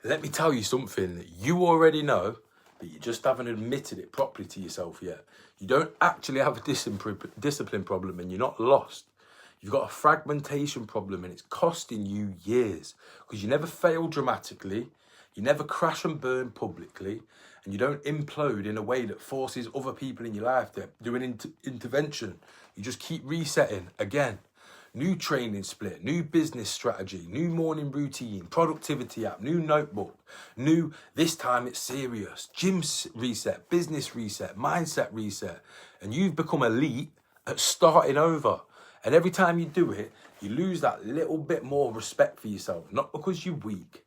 Let me tell you something that you already know, but you just haven't admitted it properly to yourself yet. You don't actually have a discipline problem and you're not lost. You've got a fragmentation problem and it's costing you years because you never fail dramatically, you never crash and burn publicly, and you don't implode in a way that forces other people in your life to do an intervention. You just keep resetting again. New training split, new business strategy, new morning routine, productivity app, new notebook, new, this time it's serious, gym reset, business reset, mindset reset. And you've become elite at starting over. And every time you do it, you lose that little bit more respect for yourself. Not because you're weak,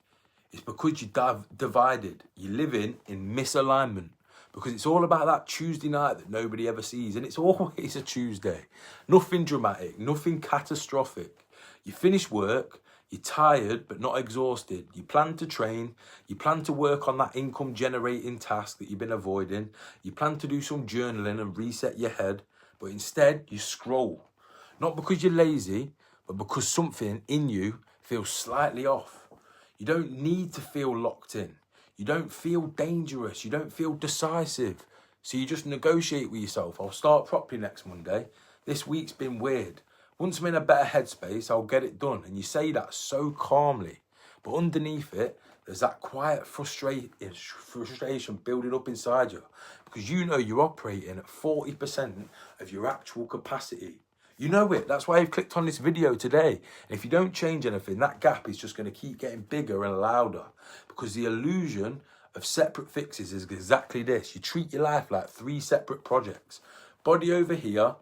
it's because you're divided. You're living in misalignment. Because it's all about that Tuesday night that nobody ever sees. And it's always a Tuesday. Nothing dramatic, nothing catastrophic. You finish work, you're tired but not exhausted. You plan to train, you plan to work on that income generating task that you've been avoiding. You plan to do some journaling and reset your head. But instead, you scroll. Not because you're lazy, but because something in you feels slightly off. You don't need to feel locked in. You don't feel dangerous. You don't feel decisive. So you just negotiate with yourself. I'll start properly next Monday. This week's been weird. Once I'm in a better headspace, I'll get it done. And you say that so calmly. But underneath it, there's that quiet frustration building up inside you. Because you know you're operating at 40% of your actual capacity. You know it. That's why you've clicked on this video today. And if you don't change anything, that gap is just going to keep getting bigger and louder. Because the illusion of separate fixes is exactly this. You treat your life like 3 separate projects. Body over here,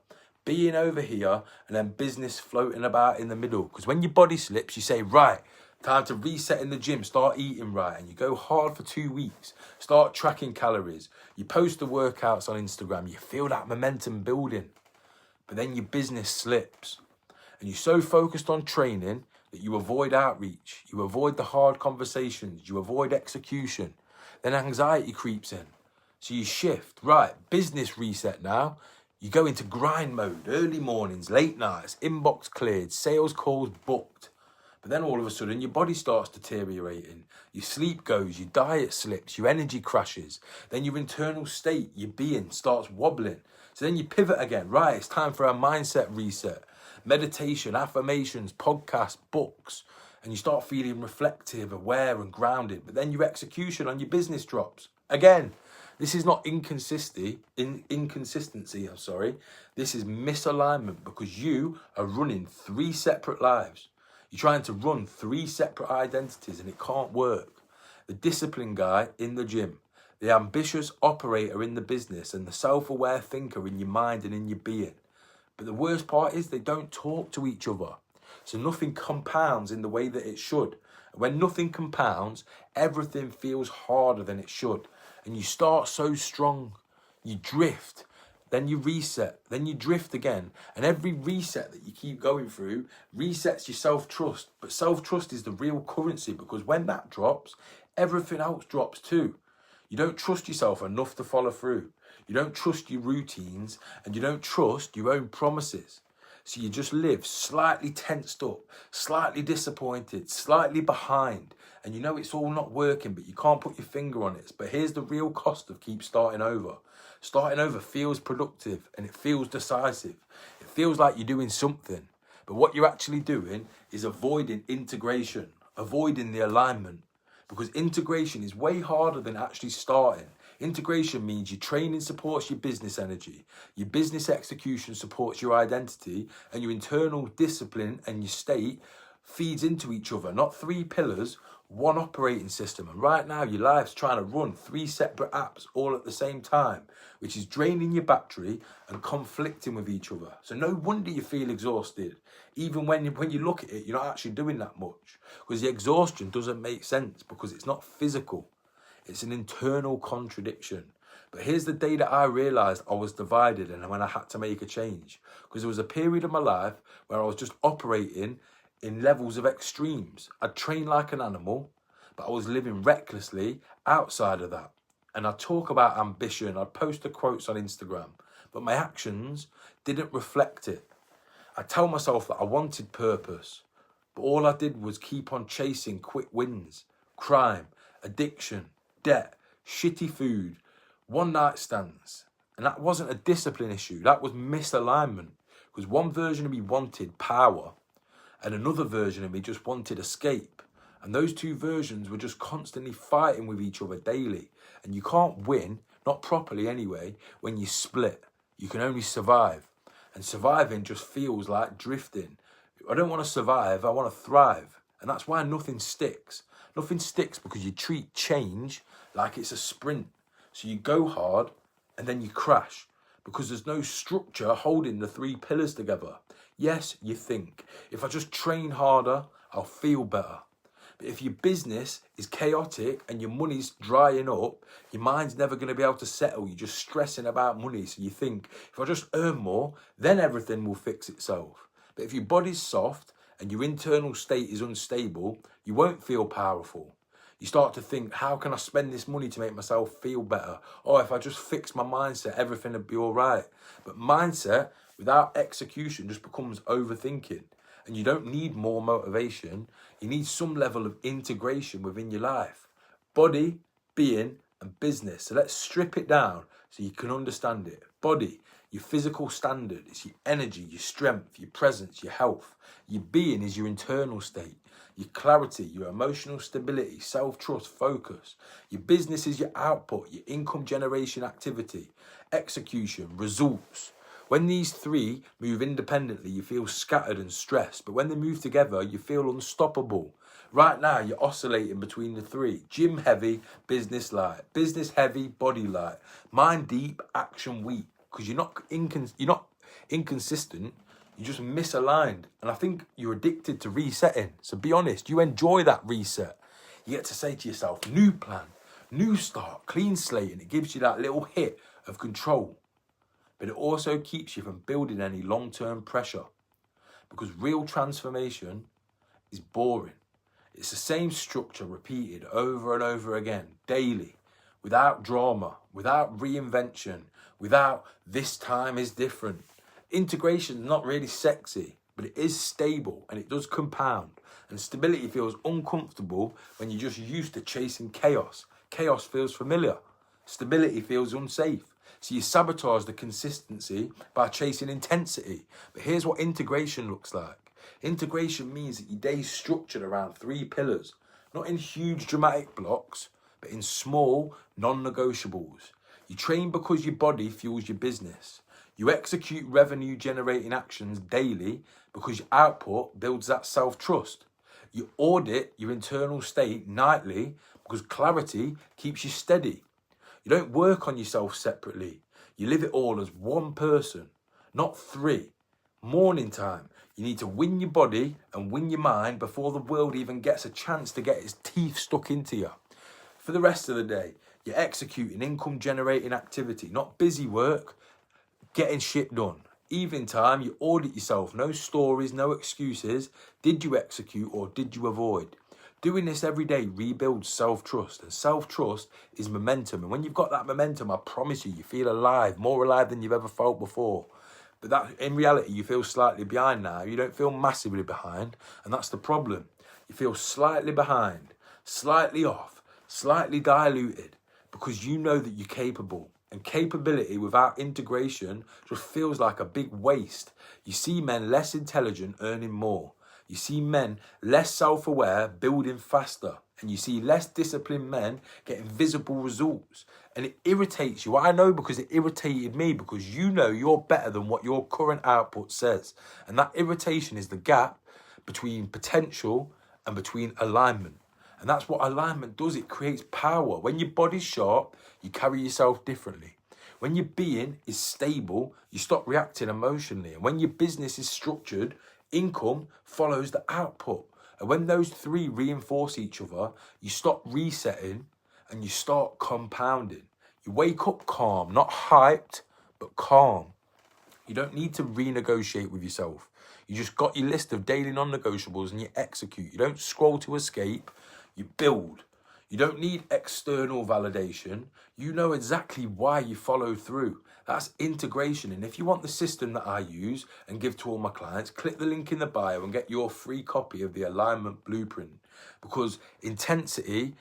being over here, and then business floating about in the middle. Because when your body slips, you say, right, time to reset in the gym, start eating right. And you go hard for 2 weeks. Start tracking calories. You post the workouts on Instagram. You feel that momentum building. But then your business slips and you're so focused on training that you avoid outreach, you avoid the hard conversations, you avoid execution. Then anxiety creeps in. So you shift, right, business reset now. You go into grind mode, early mornings, late nights, inbox cleared, sales calls booked. But then all of a sudden your body starts deteriorating. Your sleep goes, your diet slips, your energy crashes. Then your internal state, your being starts wobbling. So then you pivot again. Right, it's time for a mindset reset. Meditation, affirmations, podcasts, books. And you start feeling reflective, aware and grounded. But then your execution on your business drops. Again, this is not inconsistency. This is misalignment because you are running 3 separate lives. You're trying to run 3 separate identities and it can't work. The disciplined guy in the gym, the ambitious operator in the business, and the self-aware thinker in your mind and in your being. But the worst part is they don't talk to each other. So nothing compounds in the way that it should. When nothing compounds, everything feels harder than it should. And you start so strong, you drift, then you reset, then you drift again. And every reset that you keep going through resets your self-trust. But self-trust is the real currency because when that drops, everything else drops too. You don't trust yourself enough to follow through. You don't trust your routines and you don't trust your own promises. So you just live slightly tensed up, slightly disappointed, slightly behind. And you know it's all not working, but you can't put your finger on it. But here's the real cost of keep starting over. Starting over feels productive and it feels decisive. It feels like you're doing something. But what you're actually doing is avoiding integration, avoiding the alignment. Because integration is way harder than actually starting. Integration means your training supports your business energy, your business execution supports your identity, and your internal discipline and your state feeds into each other. Not 3 pillars, 1 operating system. And right now your life's trying to run 3 separate apps all at the same time, which is draining your battery and conflicting with each other. So no wonder you feel exhausted. Even when you look at it, you're not actually doing that much. Because the exhaustion doesn't make sense because it's not physical. It's an internal contradiction. But here's the day that I realised I was divided and when I had to make a change. Because there was a period of my life where I was just operating in levels of extremes. I'd train like an animal, but I was living recklessly outside of that. And I'd talk about ambition, I'd post the quotes on Instagram, but my actions didn't reflect it. I tell myself that I wanted purpose, but all I did was keep on chasing quick wins, crime, addiction, debt, shitty food, one night stands. And that wasn't a discipline issue, that was misalignment. Because one version of me wanted power and another version of me just wanted escape. And those two versions were just constantly fighting with each other daily. And you can't win, not properly anyway, when you split. You can only survive. And surviving just feels like drifting. I don't want to survive, I want to thrive. And that's why nothing sticks. Nothing sticks because you treat change like it's a sprint. So you go hard and then you crash because there's no structure holding the three pillars together. Yes, you think, if I just train harder, I'll feel better. But if your business is chaotic and your money's drying up, your mind's never going to be able to settle. You're just stressing about money. So you think, if I just earn more, then everything will fix itself. But if your body's soft and your internal state is unstable, you won't feel powerful. You start to think, how can I spend this money to make myself feel better? Oh, if I just fix my mindset, everything will be all right. But mindset without execution just becomes overthinking. And you don't need more motivation. You need some level of integration within your life. Body, being, and business. So let's strip it down so you can understand it. Body, your physical standard. It's your energy, your strength, your presence, your health. Your being is your internal state. Your clarity, your emotional stability, self-trust, focus. Your business is your output, your income generation activity, execution, results. When these three move independently, you feel scattered and stressed. But when they move together, you feel unstoppable. Right now, you're oscillating between the three. Gym heavy, business light. Business heavy, body light. Mind deep, action weak. Because you're not inconsistent. You're just misaligned. And I think you're addicted to resetting. So be honest, you enjoy that reset. You get to say to yourself, new plan, new start, clean slate. And it gives you that little hit of control. But it also keeps you from building any long-term pressure. Because real transformation is boring. It's the same structure repeated over and over again, daily, without drama, without reinvention, without this time is different. Integration is not really sexy, but it is stable and it does compound. And stability feels uncomfortable when you're just used to chasing chaos. Chaos feels familiar. Stability feels unsafe. So you sabotage the consistency by chasing intensity. But here's what integration looks like. Integration means that your day's structured around three pillars, not in huge dramatic blocks, but in small non-negotiables. You train because your body fuels your business. You execute revenue generating actions daily because your output builds that self-trust. You audit your internal state nightly because clarity keeps you steady. You don't work on yourself separately. You live it all as one person, not three. Morning time, you need to win your body and win your mind before the world even gets a chance to get its teeth stuck into you. For the rest of the day, you're executing income generating activity, not busy work, getting shit done. Evening time, you audit yourself. No stories, no excuses. Did you execute or did you avoid? Doing this every day rebuilds self-trust. And self-trust is momentum. And when you've got that momentum, I promise you, you feel alive, more alive than you've ever felt before. But that, in reality, you feel slightly behind now. You don't feel massively behind. And that's the problem. You feel slightly behind, slightly off, slightly diluted because you know that you're capable. And capability without integration just feels like a big waste. You see men less intelligent earning more. You see men less self-aware building faster. And you see less disciplined men getting visible results. And it irritates you. I know because it irritated me because you know you're better than what your current output says. And that irritation is the gap between potential and between alignment. And that's what alignment does. It creates power. When your body's sharp, you carry yourself differently. When your being is stable, you stop reacting emotionally. And when your business is structured, income follows the output. And when those three reinforce each other, you stop resetting and you start compounding. You wake up calm, not hyped, but calm. You don't need to renegotiate with yourself. You just got your list of daily non-negotiables and you execute. You don't scroll to escape, you build. You don't need external validation. You know exactly why you follow through. That's integration. And if you want the system that I use and give to all my clients, click the link in the bio and get your free copy of the alignment blueprint. because intensity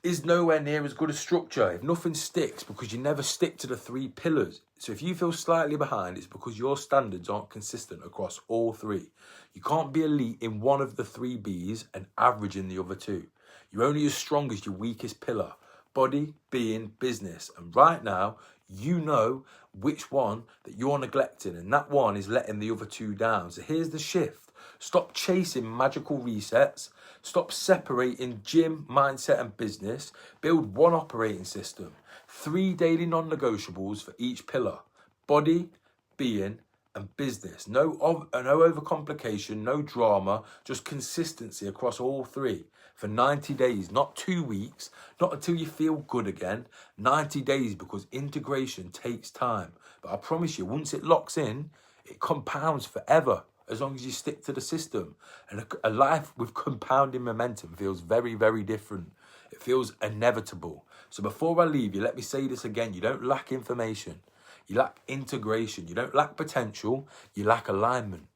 is nowhere near as good as structure. If nothing sticks, because you never stick to the 3 pillars. So if you feel slightly behind, it's because your standards aren't consistent across all 3. You can't be elite in one of the 3 Bs and average in the other 2. You're only as strong as your weakest pillar: body, being, business. And right now, you know which one that you're neglecting, and that one is letting the other 2 down. So here's the shift. Stop chasing magical resets. Stop separating gym, mindset and business. Build one operating system. 3 daily non-negotiables for each pillar: body, being and business. No overcomplication, no drama, just consistency across all 3 for 90 days, not 2 weeks, not until you feel good again. 90 days, because integration takes time. But I promise you, once it locks in, it compounds forever, as long as you stick to the system. And a life with compounding momentum feels very, very different. It feels inevitable. So before I leave you, let me say this again. You don't lack information. You lack integration. You don't lack potential. You lack alignment.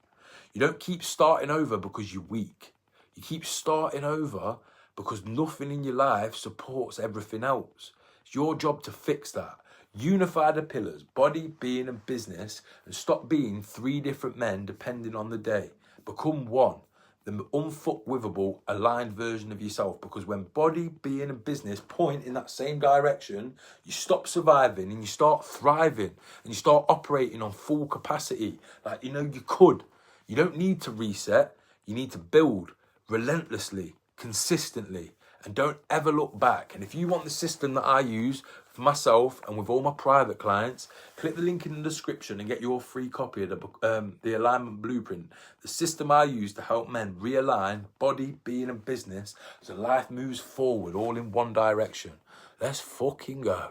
You don't keep starting over because you're weak. You keep starting over because nothing in your life supports everything else. It's your job to fix that. Unify the pillars: body, being and business, and stop being 3 different men depending on the day. Become one, the unfuckwithable, aligned version of yourself. Because when body, being and business point in that same direction, you stop surviving and you start thriving, and you start operating on full capacity like you know you could. You don't need to reset. You need to build relentlessly, consistently, and don't ever look back. And if you want the system that I use for myself and with all my private clients, click the link in the description and get your free copy of the alignment blueprint, the system I use to help men realign body, being and business so life moves forward all in one direction. Let's fucking go.